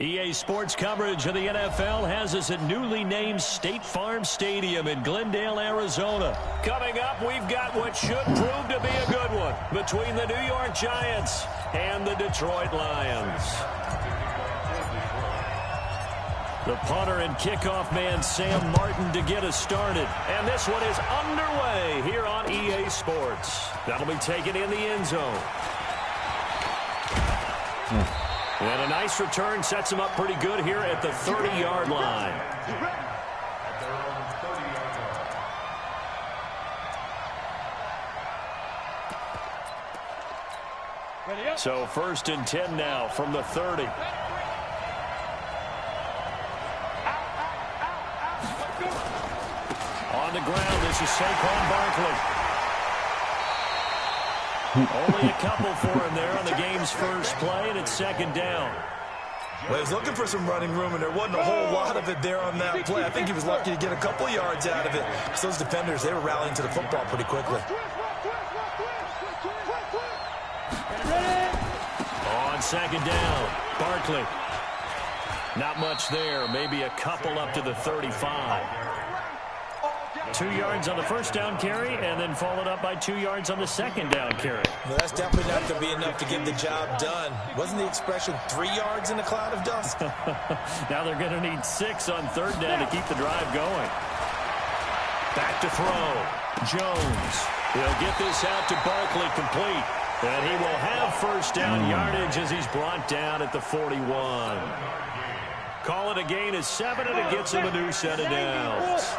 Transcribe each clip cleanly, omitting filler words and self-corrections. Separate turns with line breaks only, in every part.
EA Sports coverage of the NFL has us at newly named State Farm Stadium in Glendale, Arizona. Coming up, we've got what should prove to be a good one between the New York Giants and the Detroit Lions. The punter and kickoff man, Sam Martin, to get us started. And this one is underway here on EA Sports. That'll be taken in the end zone. And a nice return sets him up pretty good here at the 30-yard line. So 1st and 10 now from the 30. On the ground, this is Saquon Barkley. Only a couple for him there on the game's first play, and it's 2nd down.
Well, he was looking for some running room, and there wasn't a whole lot of it there on that play. I think he was lucky to get a couple of yards out of it. So those defenders, they were rallying to the football pretty quickly.
On 2nd down, Barkley. Not much there, maybe a couple up to the 35. 2 yards on the first down carry, and then followed up by 2 yards on the 2nd down carry.
Well, that's definitely not going to be enough to get the job done. Wasn't the expression 3 yards in a cloud of dust?
Now they're going to need 6 on 3rd down to keep the drive going. Back to throw. Jones. He'll get this out to Barkley complete. And he will have first down yardage as he's brought down at the 41. Call it a gain of 7, and it gets him a new set of downs.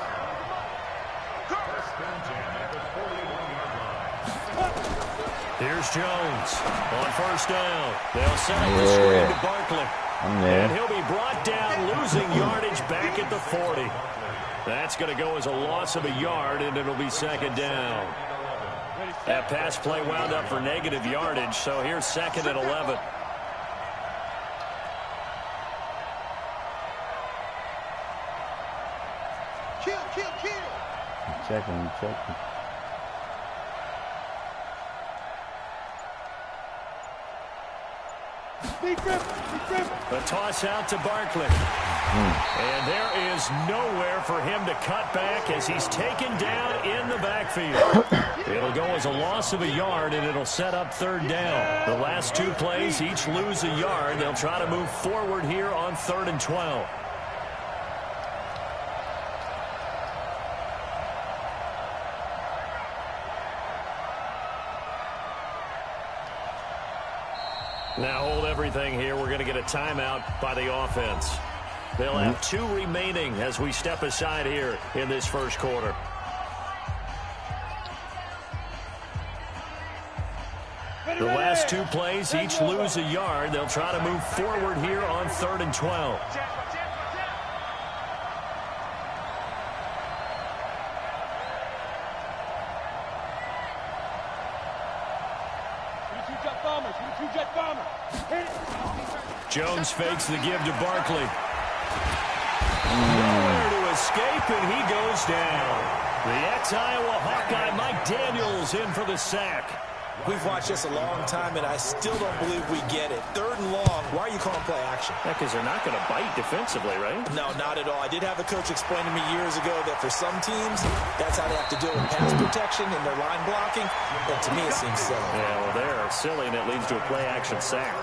Here's Jones on 1st down. They'll set up the screen to Barkley. And he'll be brought down, losing yardage back at the 40. That's going to go as a loss of a yard, and it'll be 2nd down. That pass play wound up for negative yardage, so here's 2nd and 11.
Checking.
The toss out to Barkley. And there is nowhere for him to cut back as he's taken down in the backfield. It'll go as a loss of a yard, and it'll set up 3rd down. The last 2 plays each lose a yard. They'll try to move forward here on 3rd and 12. Now hold everything here. We're going to get a timeout by the offense. They'll have 2 remaining as we step aside here in this first quarter. The last 2 plays each lose a yard. They'll try to move forward here on 3rd and 12. Jones fakes the give to Barkley. Nowhere to escape, and he goes down. The ex-Iowa Hawkeye Mike Daniels in for the sack.
We've watched this a long time, and I still don't believe we get it. 3rd and long. Why are you calling play action?
Yeah, because they're not going to bite defensively, right?
No, not at all. I did have a coach explain to me years ago that for some teams, that's how they have to deal with pass protection and their line blocking. But to me, it seems silly.
Yeah, well, they're silly, and it leads to a play action sack.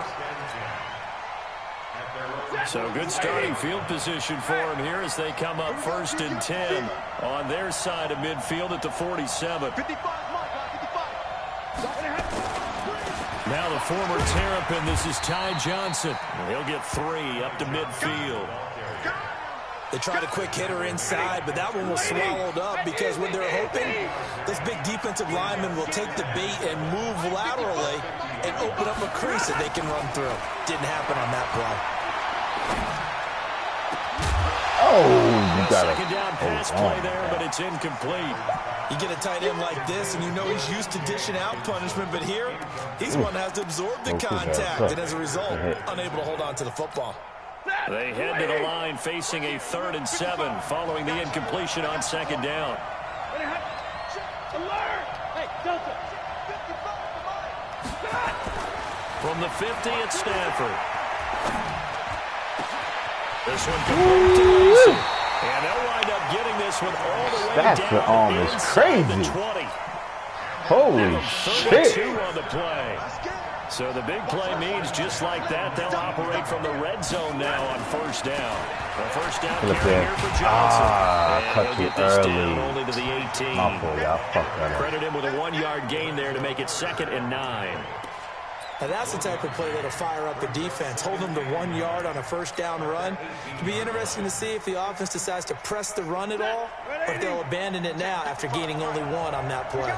So good starting field position for him here as they come up 1st and 10 on their side of midfield at the 47. Now the former Terrapin, this is Ty Johnson. He'll get 3 up to midfield.
They tried a quick hitter inside, but that one was swallowed up because what they're hoping, this big defensive lineman will take the bait and move laterally and open up a crease that they can run through. Didn't happen on that play.
Oh, you got it.
2nd down pass play there, but it's incomplete.
You get a tight end like this, and you know he's used to dishing out punishment, but here, he's one that has to absorb the contact, and as a result, unable to hold on to the football.
They head to the line facing a 3rd and 7 following the incompletion on 2nd down. From the 50 at Stanford. This one complete to Lacey. And they'll wind up getting this one all the way
That's
down
the arm is
inside
crazy.
the 20.
Holy shit.
32 on the play. So the big play means just like that, they'll operate from the red zone now on first down. The first down carry here for Johnson. And
cut
he'll
you
get this
early.
down only to the 18.
My fault, y'all. Fuck that up.
Credit him with a 1-yard gain there to make it 2nd and 9.
Now that's the type of play that'll fire up the defense. Hold them to 1 yard on a first down run. It'll be interesting to see if the offense decides to press the run at all, or if they'll abandon it now after gaining only 1 on that play.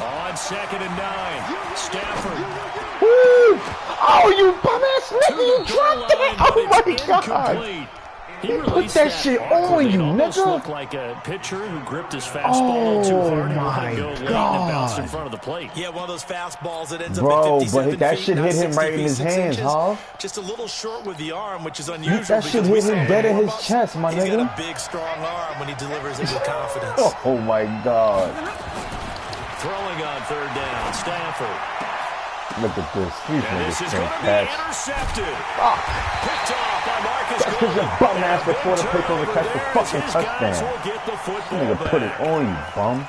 On 2nd and 9, Stafford.
Woo! Oh, you bum-ass nigga, you dropped it! Oh, my God! He put that shit on you, nigga.
Looked like a pitcher who gripped his fastball too hard and let it go late and bounced in front of the plate.
Yeah, one of those fastballs that ends up at 57
but that
feet,
shit hit him
60
right in his
feet, 6
hands,
inches.
huh?
Just a little short with the arm, which is unusual.
That shit hit him dead in his chest, my
He's
nigga.
got a big, strong arm when he delivers it with confidence.
Oh, my God.
Throwing on 3rd down, Stafford.
Look at this. These
And this
niggas
is
can't
going to be
catch.
intercepted.
Fuck.
Picked off by Marcus
That's because your
Golden.
bum ass before the pick on the catch the
There
fucking
his guys
touchdown.
will get the football
Nigga put it
back.
on you, bum.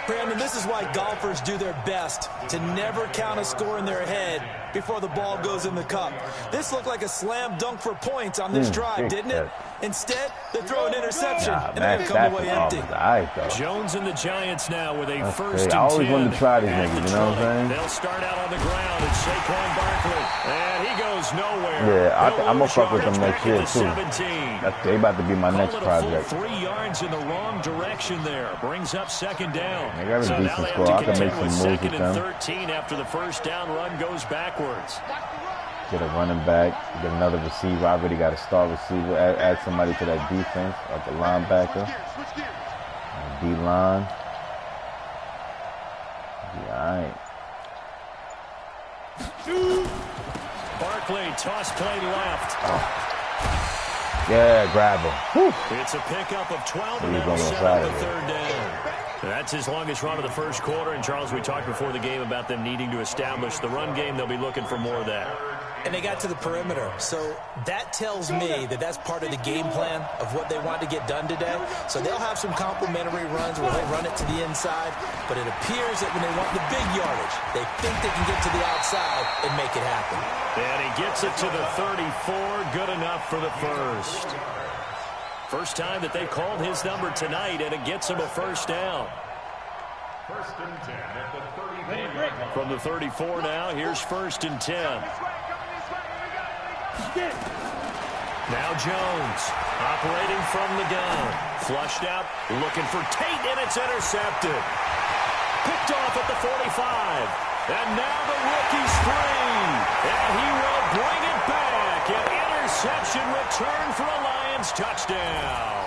Brandon, this is why golfers do their best to never count a score in their head before the ball goes in the cup. This looked like a slam dunk for points on this drive, didn't it? Instead, they throw an interception and then come away empty.
Jones and the Giants now with a first and 10.
I always wanted to try these niggas, you know what I'm saying?
They'll start out on the ground and Saquon Barkley. And he goes nowhere.
Yeah, I'm going to fuck with them next year, too.
17.
They about to be my next project.
3 yards in the wrong direction there. Brings up 2nd down.
They got a
So
decent
now they
score.
have
I
to
can make
contend
some
with
moves
2nd
with
and
them.
13 after the first down run goes backwards.
Get a running back, get another receiver. I already got a star receiver. Add somebody to that defense, like a linebacker. D-line. Yeah, all right.
Barkley, toss play left.
Yeah, grab him. Whew.
It's a pickup of 12 and
He's
now
on the
7
side
on
of
the
it.
3rd down. That's his longest run of the first quarter. And, Charles, we talked before the game about them needing to establish the run game. They'll be looking for more of that.
And they got to the perimeter. So that tells me that that's part of the game plan of what they want to get done today. So they'll have some complementary runs where they run it to the inside. But it appears that when they want the big yardage, they think they can get to the outside and make it happen.
And he gets it to the 34. Good enough for the first. First time that they called his number tonight, and it gets him a first down.
First and 10 at the 34.
From the 34 now, here's 1st and 10. Now Jones, operating from the gun. Flushed out, looking for Tate, and it's intercepted. Picked off at the 45. And now the rookie's free. And he will bring it back. An interception return for a Lions touchdown.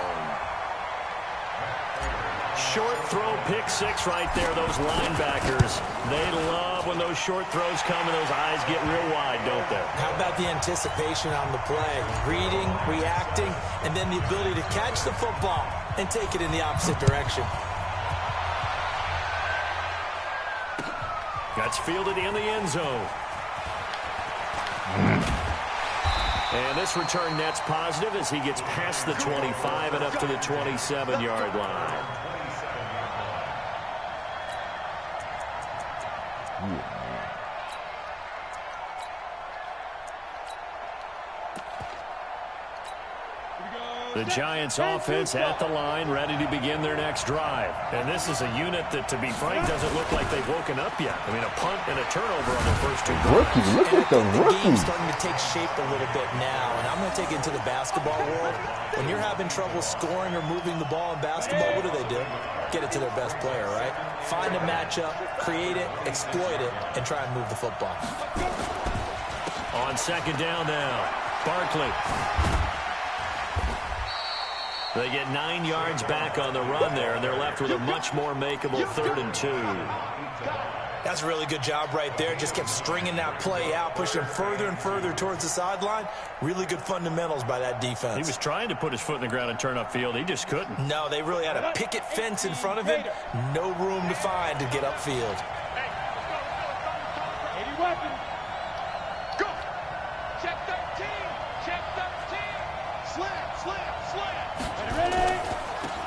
Short throw, pick 6 right there. Those linebackers, they love when those short throws come and those eyes get real wide, don't they?
How about the anticipation on the play? Reading, reacting, and then the ability to catch the football and take it in the opposite direction.
That's fielded in the end zone. And this return net's positive as he gets past the 25 and up to the 27-yard line. The Giants offense at the line, ready to begin their next drive. And this is a unit that, to be frank, doesn't look like they've woken up yet. I mean, a punt and a turnover on their first 2 drives.
Rookie, look at the
The game's
rookie.
starting to take shape a little bit now, and I'm going to take it into the basketball world. When you're having trouble scoring or moving the ball in basketball, what do? Get it to their best player, right? Find a matchup, create it, exploit it, and try and move the football.
On 2nd down now, Barkley. They get 9 yards back on the run there, and they're left with a much more makeable 3rd and 2.
That's a really good job right there. Just kept stringing that play out, pushing further and further towards the sideline. Really good fundamentals by that defense.
He was trying to put his foot in the ground and turn upfield. He just couldn't.
No, they really had a picket fence in front of him. No room to find to get upfield.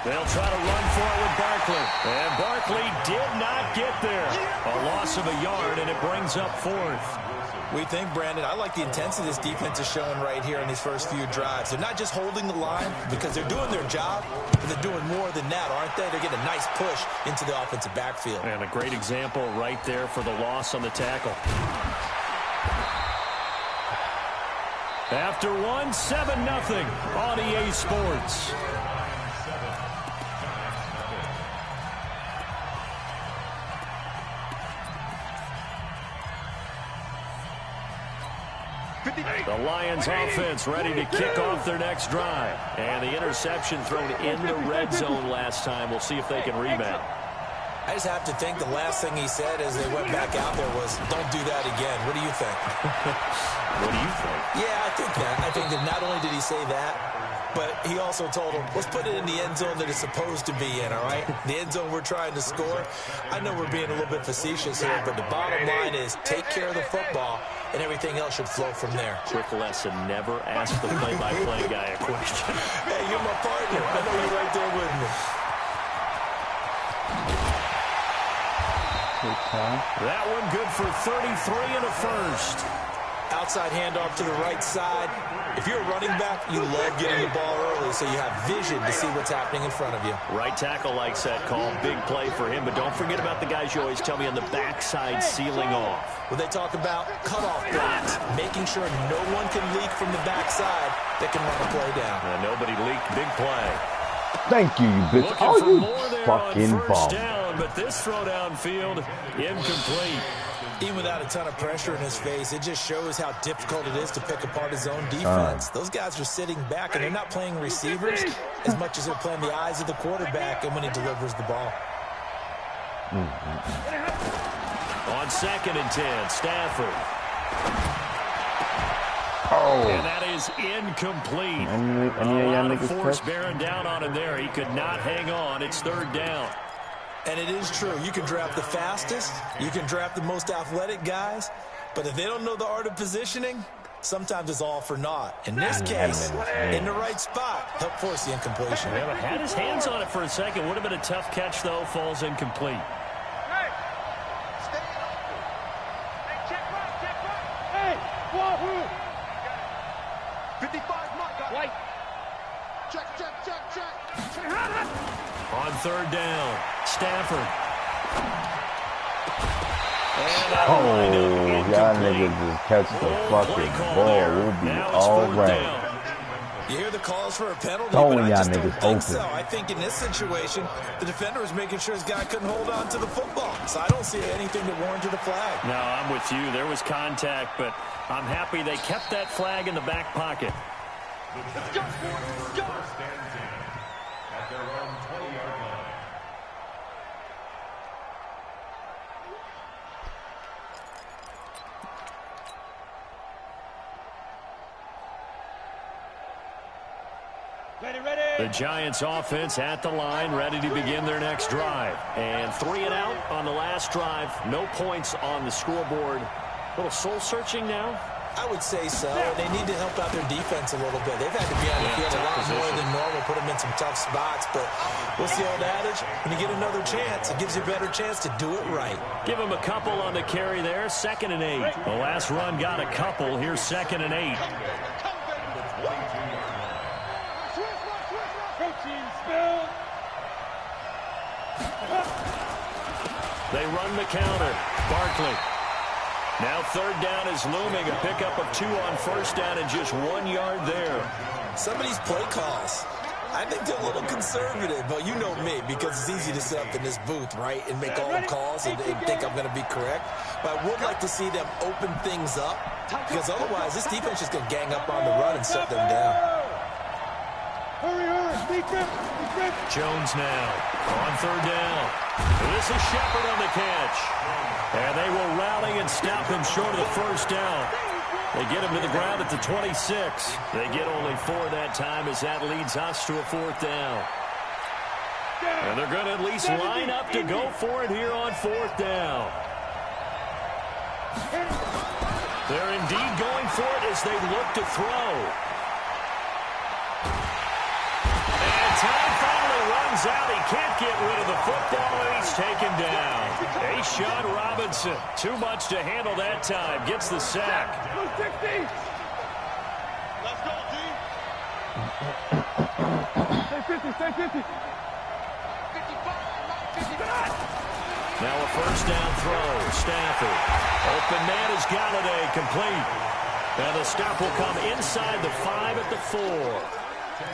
They'll try to run for it with Barkley. And Barkley did not get there. A loss of a yard, and it brings up 4th.
We think, Brandon, I like the intensity this defense is showing right here in these first few drives. They're not just holding the line because they're doing their job, but they're doing more than that, aren't they? They're getting a nice push into the offensive backfield.
And a great example right there for the loss on the tackle. After one, 7-0 on EA Sports. The Lions offense ready to kick off their next drive. And the interception thrown in the red zone last time. We'll see if they can rebound.
I just have to think the last thing he said as they went back out there was, don't do that again. What do you think?
What do you think?
Yeah, I think that. I think that not only did he say that, but he also told him, let's put it in the end zone that it's supposed to be in, all right? The end zone we're trying to score. I know we're being a little bit facetious here, but the bottom line is take care of the football, and everything else should flow from there.
Quick lesson, never ask the play-by-play guy a question.
Hey, you're my partner. I know you're right there with me.
That one good for 33 and a first.
Outside handoff to the right side. If you're a running back, you love getting the ball early so you have vision to see what's happening in front of you.
Right tackle likes that call. Big play for him. But don't forget about the guys you always tell me on the backside sealing off.
Well, they talk about cutoff blocks, making sure no one can leak from the backside that can run a play down.
Nobody leaked. Big play.
Thank you, you bitch.
Looking
oh,
for
you
more there
fucking
on first
bum.
down, but this throw downfield, incomplete.
Even without a ton of pressure in his face, it just shows how difficult it is to pick apart his own defense. Those guys are sitting back, and they're not playing receivers as much as they're playing the eyes of the quarterback and when he delivers the ball.
On 2nd and 10, Stafford.
Oh.
And that is incomplete. A lot of force bearing down on him there. He could not hang on. It's 3rd down.
And it is true. You can draft the fastest. You can draft the most athletic guys. But if they don't know the art of positioning, sometimes it's all for naught. In this case, in the right spot, help force the incompletion.
Yeah, had his hands on it for a second. Would have been a tough catch, though. Falls incomplete.
Hey, Wahoo! 55, White. Check.
On 3rd down, Stafford.
Oh, y'all niggas just catch the fucking ball. We'll be all right.
You hear the calls for a penalty,
Don't
but I
y'all
just don't
niggas
think
open.
so. I think in this situation, the defender was making sure his guy couldn't hold on to the football. So I don't see anything that warranted a flag.
No, I'm with you. There was contact, but I'm happy they kept that flag in the back pocket.
Let's go, boys. Let's go.
First and 10 at their own 20-yard line.
The Giants offense at the line, ready to begin their next drive. And 3 and out on the last drive. No points on the scoreboard. A little soul-searching now.
I would say so. They need to help out their defense a little bit. They've had to be on the field a lot more than normal, put them in some tough spots. But what's the old adage? When you get another chance, it gives you a better chance to do it right.
Give them a couple on the carry there. 2nd and 8. The last run got a couple. Here's 2nd and 8. They run the counter. Barkley. Now 3rd down is looming. A pickup of 2 on 1st down and just 1 yard there.
Some of these play calls, I think they're a little conservative, but you know me, because it's easy to sit up in this booth, right, and make all the calls and think I'm going to be correct. But I would like to see them open things up, because otherwise this defense is going to gang up on the run and shut them down.
Jones now on 3rd down. This is Shepard on the catch. And they will rally and stop him short of the 1st down. They get him to the ground at the 26. They get only 4 that time as that leads us to a 4th down. And they're going to at least line up to go for it here on 4th down. They're indeed going for it as they look to throw. And time finally runs runs out. He can't get rid of the football, and he's taken down. Ashawn Robinson, too much to handle that time. Gets the sack.
Let's go, D. Stay 50, stay 50. 55, 55.
Now a first down throw. Stafford. Open man is Galladay, complete. And the stop will come inside the 5 at the 4.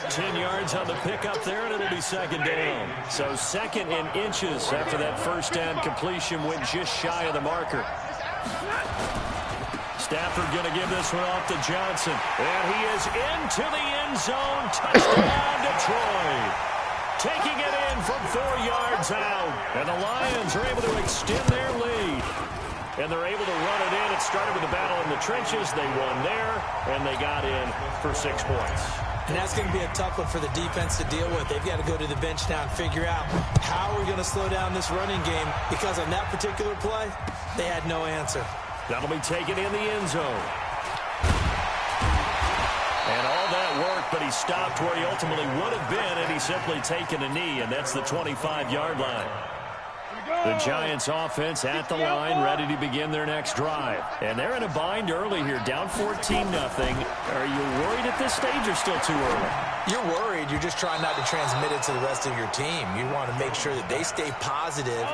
10 yards on the pickup there, and it'll be second down. So second in inches after that first down completion went just shy of the marker. Stafford going to give this one off to Johnson. And he is into the end zone. Touchdown, Detroit. Taking it in from 4 yards out. And the Lions are able to extend their lead. And they're able to run it in. It started with a battle in the trenches. They won there, and they got in for 6 points.
And that's going to be a tough one for the defense to deal with. They've got to go to the bench now and figure out how we're going to slow down this running game, because on that particular play, they had no answer.
That'll be taken in the end zone. And all that work, but he stopped where he ultimately would have been, and he's simply taken a knee, and that's the 25-yard line. The Giants offense at the line, ready to begin their next drive. And they're in a bind early here, down 14-0. Are you worried at this stage or still too early?
You're worried. You're just trying not to transmit it to the rest of your team. You want to make sure that they stay positive,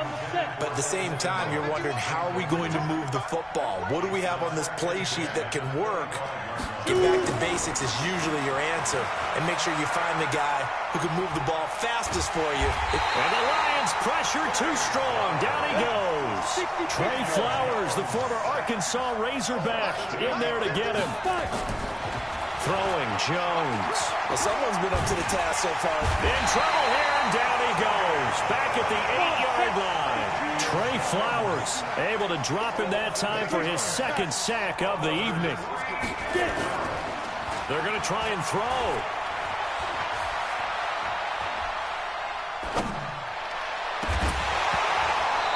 but at the same time, you're wondering, how are we going to move the football? What do we have on this play sheet that can work? Get back to basics is usually your answer, and make sure you find the guy who can move the ball fastest for you.
And the Lions pressure too strong. Down he goes. Trey Flowers, the former Arkansas Razorback, in there to get him. Throwing Jones.
Well, someone's been up to the task so far.
In trouble here, and down he goes. Back at the 8-yard line. Trey Flowers able to drop him that time for his second sack of the evening. They're going to try and throw.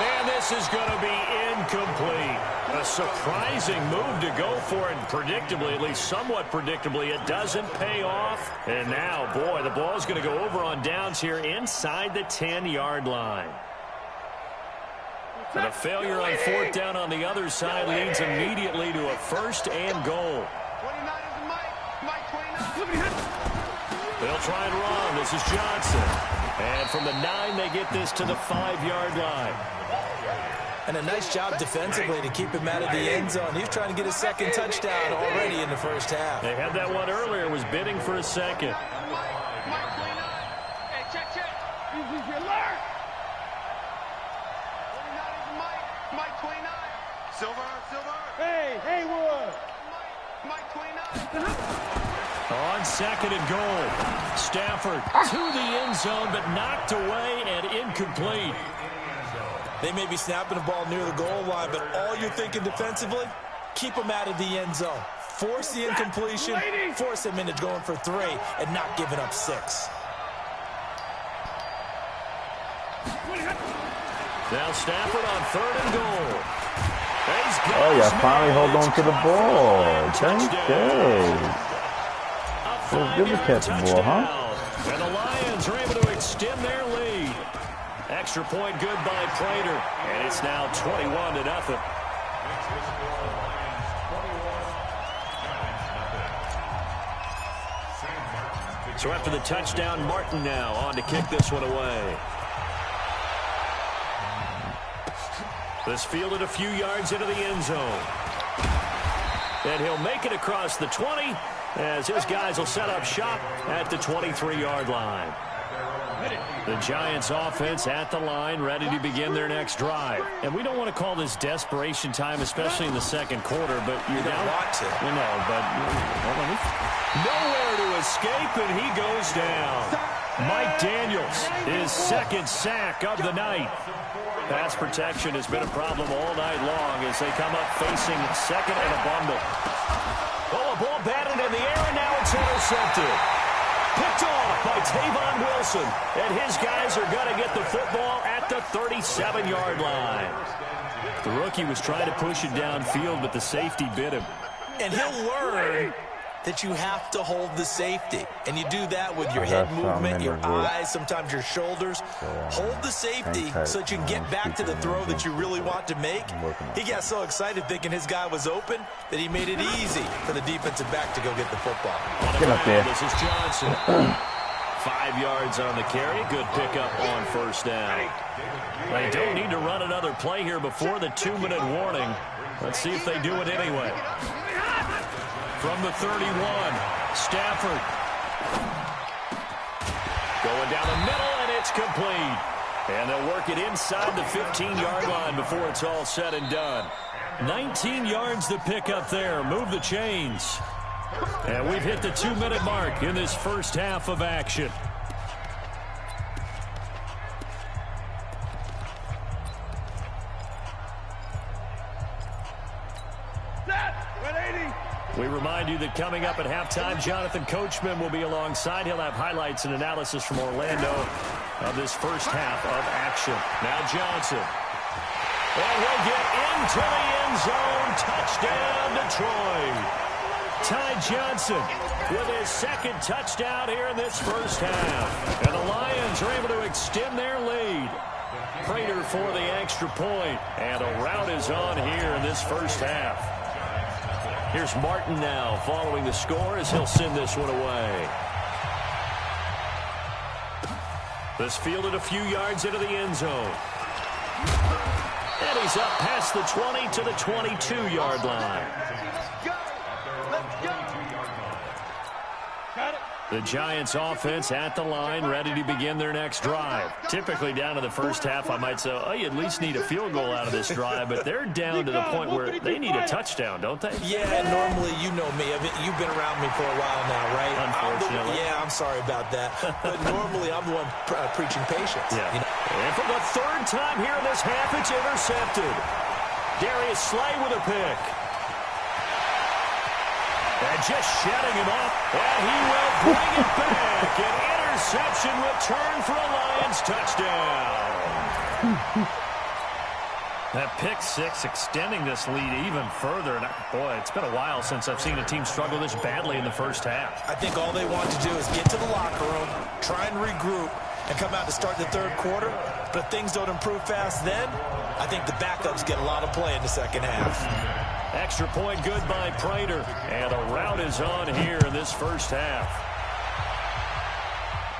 And this is going to be incomplete. A surprising move to go for it, and predictably, at least somewhat predictably, it doesn't pay off. And now, boy, the ball's going to go over on downs here inside the 10-yard line. And a failure on 4th down on the other side leads immediately to a 1st and goal.
29 is Mike 29.
They'll try and run. This is Johnson. And from the 9, they get this to the 5-yard line.
And a nice job defensively to keep him out of the end zone. He was trying to get a second touchdown already in the first half.
They had that one earlier, was bidding for a second.
Mike 29. Hey, check. Easy, you learn. 29 is Mike 29. Silver. Hey, Haywood. Mike 29.
On 2nd and goal. Stafford to the end zone, but knocked away and incomplete.
They may be snapping the ball near the goal line, but all you're thinking defensively, keep them out of the end zone. Force the incompletion, force them into going for 3, and not giving up 6.
Now Stafford on 3rd and goal.
Oh, yeah, finally hold on to the ball. Okay. So good to catch the ball, huh?
And the Lions are able to extend their lead. Extra point good by Prater. And it's now 21-0. So after the touchdown, Martin now on to kick this one away. This fielded a few yards into the end zone. And he'll make it across the 20 as his guys will set up shop at the 23-yard line. The Giants offense at the line, ready to begin their next drive. And we don't want to call this desperation time, especially in the second quarter, but you're down.
Want to.
You know, but nowhere to escape, and he goes down. Mike Daniels, his second sack of the night. Pass protection has been a problem all night long as they come up facing second and a bundle. Oh, a ball batted in the air, and now it's intercepted. Picked off by Tavon Wilson, and his guys are going to get the football at the 37-yard line. The rookie was trying to push it downfield, but the safety bit him.
And he'll learn that you have to hold the safety. And you do that with your head movement, your eyes, sometimes your shoulders. Hold the safety so that you can get back to the throw that you really want to make. He got so excited thinking his guy was open that he made it easy for the defensive back to go get the football.
Get up there.
This is Johnson. 5 yards on the carry. Good pickup on first down. They don't need to run another play here before the 2-minute warning. Let's see if they do it anyway. From the 31, Stafford. Going down the middle, and it's complete. And they'll work it inside the 15-yard line before it's all said and done. 19 yards to pick up there. Move the chains. And we've hit the 2-minute mark in this first half of action. We remind you that coming up at halftime, Jonathan Coachman will be alongside. He'll have highlights and analysis from Orlando of this first half of action. Now Johnson. And he'll get into the end zone. Touchdown, Detroit. Ty Johnson with his second touchdown here in this first half. And the Lions are able to extend their lead. Prater for the extra point. And a rout is on here in this first half. Here's Martin now following the score as he'll send this one away. This fielded a few yards into the end zone. And he's up past the 20 to the 22-yard line. The Giants offense at the line, ready to begin their next drive. Typically down to the first half, I might say, oh, you at least need a field goal out of this drive, but they're down to the point where they need a touchdown, don't they?
Yeah, normally, you know me. I mean, you've been around me for a while now, right?
Unfortunately.
I'm sorry about that. But normally, I'm the one preaching patience.
Yeah.
You know?
And for the third time here in this half, it's intercepted. Darius Slay with a pick. And just shutting him up, and he will bring it back. An interception return for a Lions touchdown. That pick six extending this lead even further. And boy, it's been a while since I've seen a team struggle this badly in the first half.
I think all they want to do is get to the locker room, try and regroup, and come out to start the third quarter. But if things don't improve fast then, I think the backups get a lot of play in the second half.
Extra point good by Prater. And a rout is on here in this first half.